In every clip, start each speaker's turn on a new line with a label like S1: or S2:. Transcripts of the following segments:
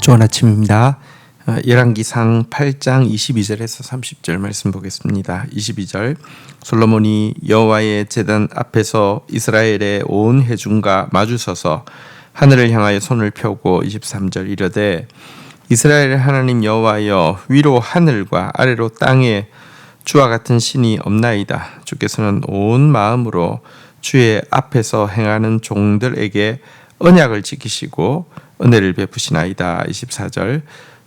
S1: 좋은 아침입니다. 열왕기상 8장 22절에서 30절 말씀 보겠습니다. 22절 솔로몬이 여호와의 제단 앞에서 이스라엘의 온 회중과 마주서서 하늘을 향하여 손을 펴고 23절 이르되 이스라엘의 하나님 여호와여 위로 하늘과 아래로 땅에 주와 같은 신이 없나이다. 주께서는 온 마음으로 주의 앞에서 행하는 종들에게 언약을 지키시고 은혜를 베푸시나이다. 24절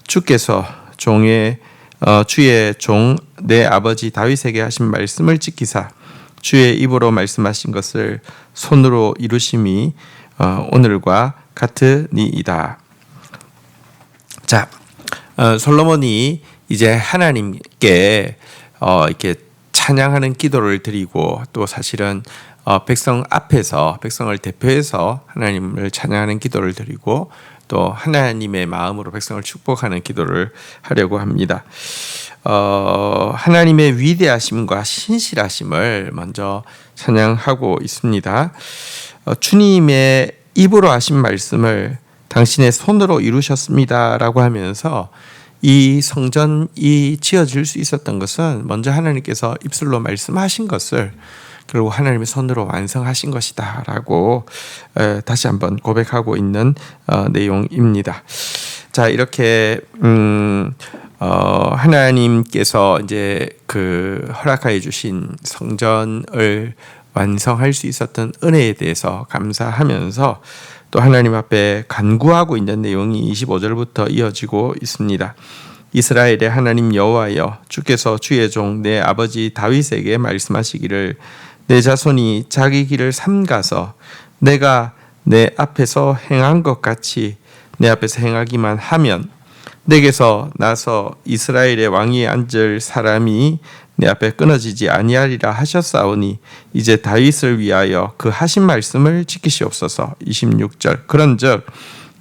S1: 주께서 주의 종 내 아버지 다윗에게 하신 말씀을 지키사 주의 입으로 말씀하신 것을 손으로 이루심이 오늘과 같으니이다. 자, 솔로몬이 이제 하나님께 이렇게 찬양하는 기도를 드리고 또 사실은 백성 앞에서 백성을 대표해서 하나님을 찬양하는 기도를 드리고 또 하나님의 마음으로 백성을 축복하는 기도를 하려고 합니다. 하나님의 위대하심과 신실하심을 먼저 찬양하고 있습니다. 주님의 입으로 하신 말씀을 당신의 손으로 이루셨습니다라고 하면서 이 성전이 지어질 수 있었던 것은 먼저 하나님께서 입술로 말씀하신 것을 그리고 하나님의 손으로 완성하신 것이다 라고 다시 한번 고백하고 있는 내용입니다. 자, 이렇게 하나님께서 이제 그 허락하여 주신 성전을 완성할 수 있었던 은혜에 대해서 감사하면서 또 하나님 앞에 간구하고 있는 내용이 25절부터 이어지고 있습니다. 이스라엘의 하나님 여호와여 주께서 주의 종 내 아버지 다윗에게 말씀하시기를 내 자손이 자기 길을 삼가서 내가 내 앞에서 행한 것 같이 내 앞에서 행하기만 하면 내게서 나서 이스라엘의 왕위에 앉을 사람이 내 앞에 끊어지지 아니하리라 하셨사오니 이제 다윗을 위하여 그 하신 말씀을 지키시옵소서. 26절 그런즉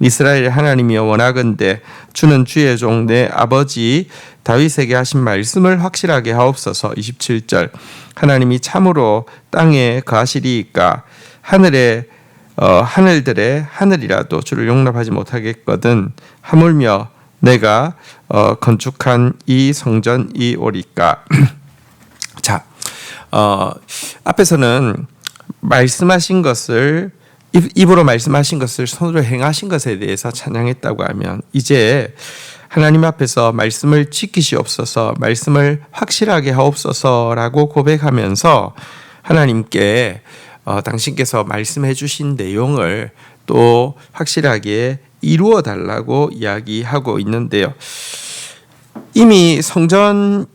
S1: 이스라엘의 하나님이여 원하건대 주는 주의 종 내 아버지 다윗에게 하신 말씀을 확실하게 하옵소서. 27절 하나님이 참으로 땅에 거하시리이까 하늘들의 하늘이라도 주를 용납하지 못하겠거든 하물며 내가 건축한 이 성전이 오리까. 자, 앞에서는 말씀하신 것을 입으로 말씀하신 것을 손으로 행하신 것에 대해서 찬양했다고 하면 이제 하나님 앞에서 말씀을 지키시옵소서, 말씀을 확실하게 하옵소서라고 고백하면서 하나님께 당신께서 말씀해 주신 내용을 또 확실하게 이루어 달라고 이야기하고 있는데요. 이미 성전이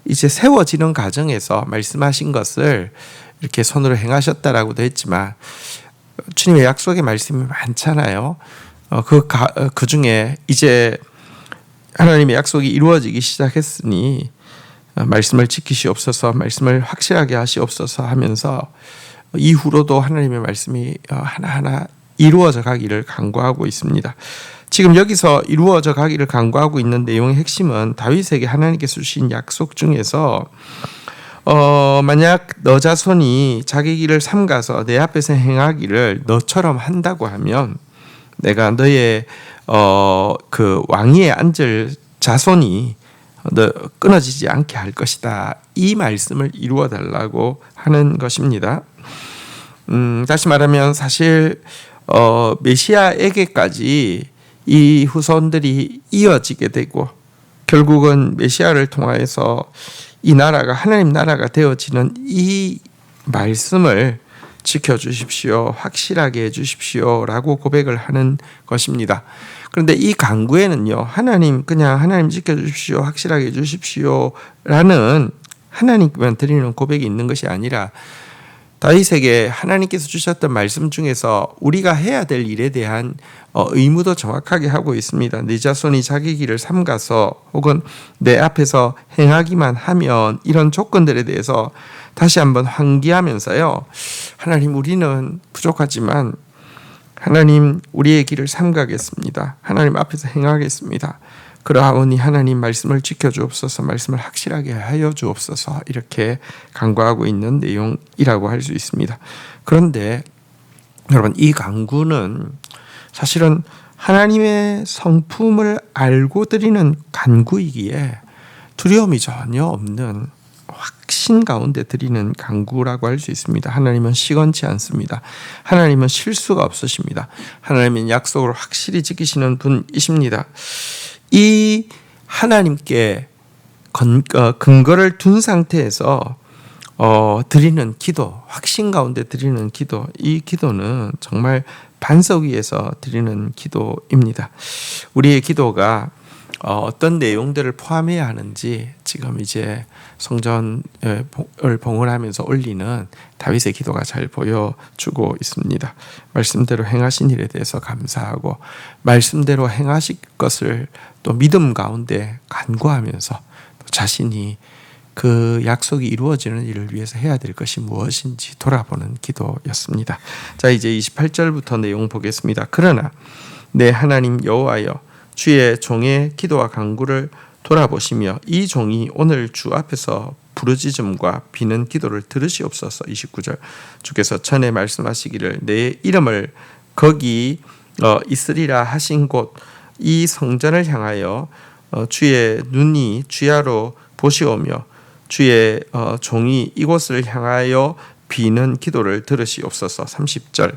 S1: 이제 세워지는 과정에서 말씀하신 것을 이렇게 손으로 행하셨다라고도 했지만 주님의 약속의 말씀이 많잖아요. 그 중에 이제 하나님의 약속이 이루어지기 시작했으니 말씀을 지키시옵소서, 말씀을 확실하게 하시옵소서 하면서 이후로도 하나님의 말씀이 하나하나 이루어져 가기를 간구하고 있습니다. 지금 여기서 이루어져 가기를 간구하고 있는 내용의 핵심은 다윗에게 하나님께서 주신 약속 중에서 만약 너 자손이 자기 길을 삼가서 내 앞에서 행하기를 너처럼 한다고 하면 내가 너의 그 왕위에 앉을 자손이 너 끊어지지 않게 할 것이다. 이 말씀을 이루어 달라고 하는 것입니다. 다시 말하면 사실 메시아에게까지 이 후손들이 이어지게 되고 결국은 메시아를 통하여서 이 나라가 하나님 나라가 되어지는 이 말씀을 지켜주십시오. 확실하게 해주십시오라고 고백을 하는 것입니다. 그런데 이 간구에는요, 하나님 지켜주십시오. 확실하게 해주십시오라는 하나님께만 드리는 고백이 있는 것이 아니라 다윗에게 하나님께서 주셨던 말씀 중에서 우리가 해야 될 일에 대한 의무도 정확하게 하고 있습니다. 네 자손이 자기 길을 삼가서 혹은 내 앞에서 행하기만 하면 이런 조건들에 대해서 다시 한번 환기하면서요. 하나님 우리는 부족하지만 하나님 우리의 길을 삼가겠습니다. 하나님 앞에서 행하겠습니다. 그러하오니 하나님 말씀을 지켜주옵소서, 말씀을 확실하게 하여 주옵소서 이렇게 간구하고 있는 내용이라고 할 수 있습니다. 그런데 여러분 이 간구는 사실은 하나님의 성품을 알고 드리는 간구이기에 두려움이 전혀 없는 확신 가운데 드리는 간구라고 할 수 있습니다. 하나님은 시건치 않습니다. 하나님은 실수가 없으십니다. 하나님은 약속을 확실히 지키시는 분이십니다. 이 하나님께 근거를 둔 상태에서 드리는 기도, 확신 가운데 드리는 기도, 이 기도는 정말 반석 위에서 드리는 기도입니다. 우리의 기도가 어떤 내용들을 포함해야 하는지 지금 이제 성전을 봉헌하면서 올리는 다윗의 기도가 잘 보여주고 있습니다. 말씀대로 행하신 일에 대해서 감사하고 말씀대로 행하실 것을 또 믿음 가운데 간구하면서 또 자신이 그 약속이 이루어지는 일을 위해서 해야 될 것이 무엇인지 돌아보는 기도였습니다. 자, 이제 28절부터 내용 보겠습니다. 그러나 내 하나님 여호와여, 주의 종의 기도와 간구를 돌아보시며 이 종이 오늘 주 앞에서 부르짖음과 비는 기도를 들으시옵소서. 29절, 주께서 전에 말씀하시기를 내 이름을 거기 있으리라 하신 곳 이 성전을 향하여 주의 눈이 주야로 보시오며 주의 종이 이곳을 향하여 비는 기도를 들으시옵소서. 30절,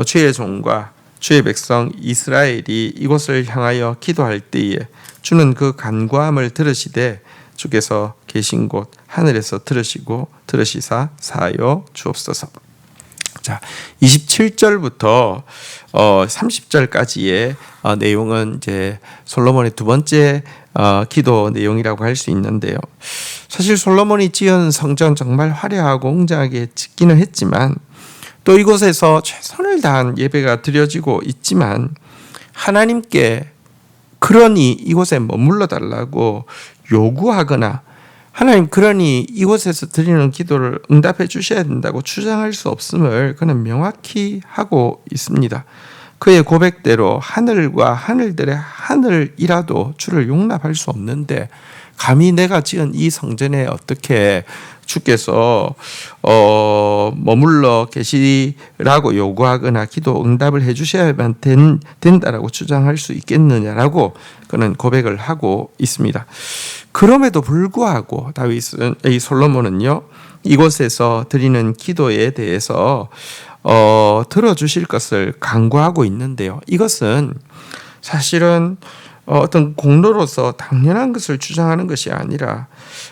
S1: 주의 종과 주의 백성 이스라엘이 이곳을 향하여 기도할 때에 주는 그 간구함을 들으시되 주께서 계신 곳 하늘에서 들으시고 들으시사 사하여 주옵소서. 자, 27절부터 30절까지의 내용은 이제 솔로몬의 두 번째 기도 내용이라고 할 수 있는데요. 사실 솔로몬이 지은 성전 정말 화려하고 웅장하게 짓기는 했지만 또 이곳에서 최선을 다한 예배가 드려지고 있지만 하나님께 그러니 이곳에 머물러 달라고 요구하거나 하나님 그러니 이곳에서 드리는 기도를 응답해 주셔야 된다고 주장할 수 없음을 그는 명확히 하고 있습니다. 그의 고백대로 하늘과 하늘들의 하늘이라도 주를 용납할 수 없는데 감히 내가 지은 이 성전에 어떻게 주께서 머물러 계시라고 요구하거나 기도 응답을 해주셔야만 된다라고 주장할 수 있겠느냐라고 그는 고백을 하고 있습니다. 그럼에도 불구하고 이 솔로몬은요, 이곳에서 드리는 기도에 대해서 들어주실 것을 간구하고 있는데요. 이것은 사실은 어떤 공로로서 당연한 것을 주장하는 것이 아니라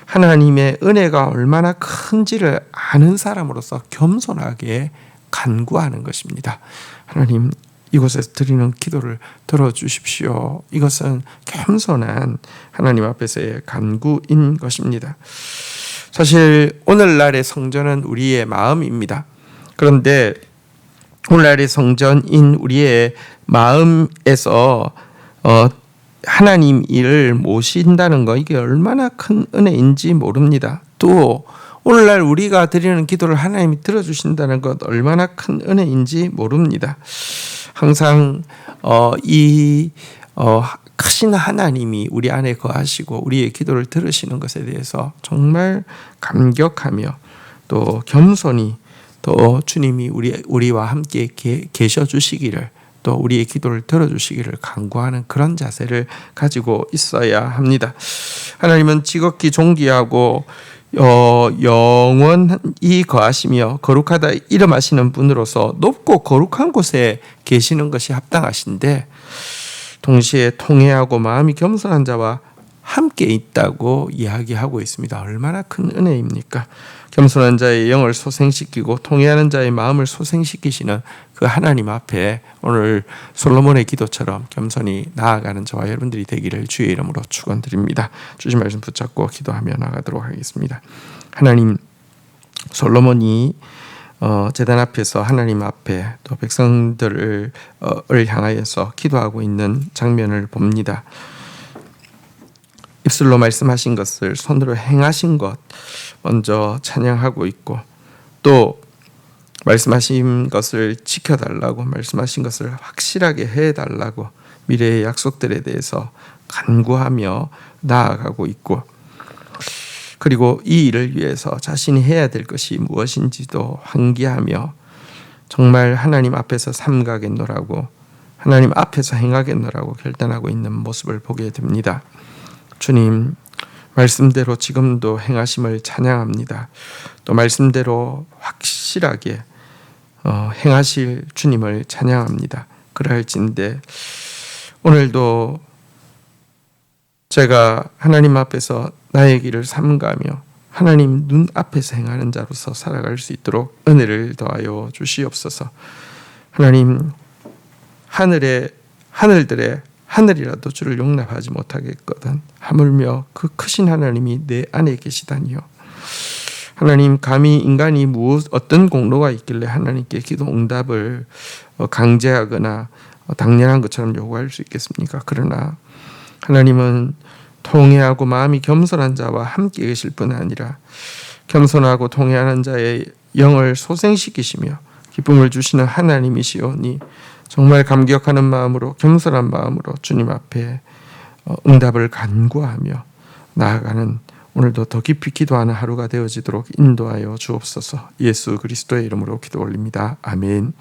S1: 하나님의 은혜가 얼마나 큰지를 아는 사람으로서 겸손하게 간구하는 것입니다. 하나님, 이곳에서 드리는 기도를 들어주십시오. 이것은 겸손한 하나님 앞에서의 간구인 것입니다. 사실 오늘날의 성전은 우리의 마음입니다. 그런데 오늘날의 성전인 우리의 마음에서 하나님 일을 모신다는 거, 이게 얼마나 큰 은혜인지 모릅니다. 또 오늘날 우리가 드리는 기도를 하나님이 들어주신다는 것 얼마나 큰 은혜인지 모릅니다. 항상 크신 하나님이 우리 안에 거하시고 우리의 기도를 들으시는 것에 대해서 정말 감격하며 또 겸손히 또 주님이 우리와 함께 계셔 주시기를 또 우리의 기도를 들어주시기를 간구하는 그런 자세를 가지고 있어야 합니다. 하나님은 지극히 존귀하고 영원히 거하시며 거룩하다 이름하시는 분으로서 높고 거룩한 곳에 계시는 것이 합당하신데 동시에 통회하고 마음이 겸손한 자와 함께 있다고 이야기하고 있습니다. 얼마나 큰 은혜입니까? 겸손한 자의 영을 소생시키고 통회하는 자의 마음을 소생시키시는 그 하나님 앞에 오늘 솔로몬의 기도처럼 겸손히 나아가는 저와 여러분들이 되기를 주의 이름으로 축원드립니다. 주신 말씀 붙잡고 기도하며 나가도록 하겠습니다. 하나님, 솔로몬이 제단 앞에서 하나님 앞에 또 백성들을 향하여서 기도하고 있는 장면을 봅니다. 입술로 말씀하신 것을 손으로 행하신 것 먼저 찬양하고 있고 또 말씀하신 것을 지켜달라고 말씀하신 것을 확실하게 해달라고 미래의 약속들에 대해서 간구하며 나아가고 있고 그리고 이 일을 위해서 자신이 해야 될 것이 무엇인지도 환기하며 정말 하나님 앞에서 삼가겠노라고 하나님 앞에서 행하겠노라고 결단하고 있는 모습을 보게 됩니다. 주님, 말씀대로 지금도 행하심을 찬양합니다. 또 말씀대로 확실하게 행하실 주님을 찬양합니다. 그러할진대 오늘도 제가 하나님 앞에서 나의 길을 삼가며 하나님 눈앞에서 행하는 자로서 살아갈 수 있도록 은혜를 더하여 주시옵소서. 하나님, 하늘들의 하늘이라도 주를 용납하지 못하겠거든 하물며 그 크신 하나님이 내 안에 계시다니요. 하나님, 감히 인간이 어떤 공로가 있길래 하나님께 기도 응답을 강제하거나 당연한 것처럼 요구할 수 있겠습니까? 그러나 하나님은 통회하고 마음이 겸손한 자와 함께 계실 뿐 아니라 겸손하고 통회하는 자의 영을 소생시키시며 기쁨을 주시는 하나님이시오니 정말 감격하는 마음으로 겸손한 마음으로 주님 앞에 응답을 간구하며 나아가는 오늘도 더 깊이 기도하는 하루가 되어지도록 인도하여 주옵소서. 예수 그리스도의 이름으로 기도 올립니다. 아멘.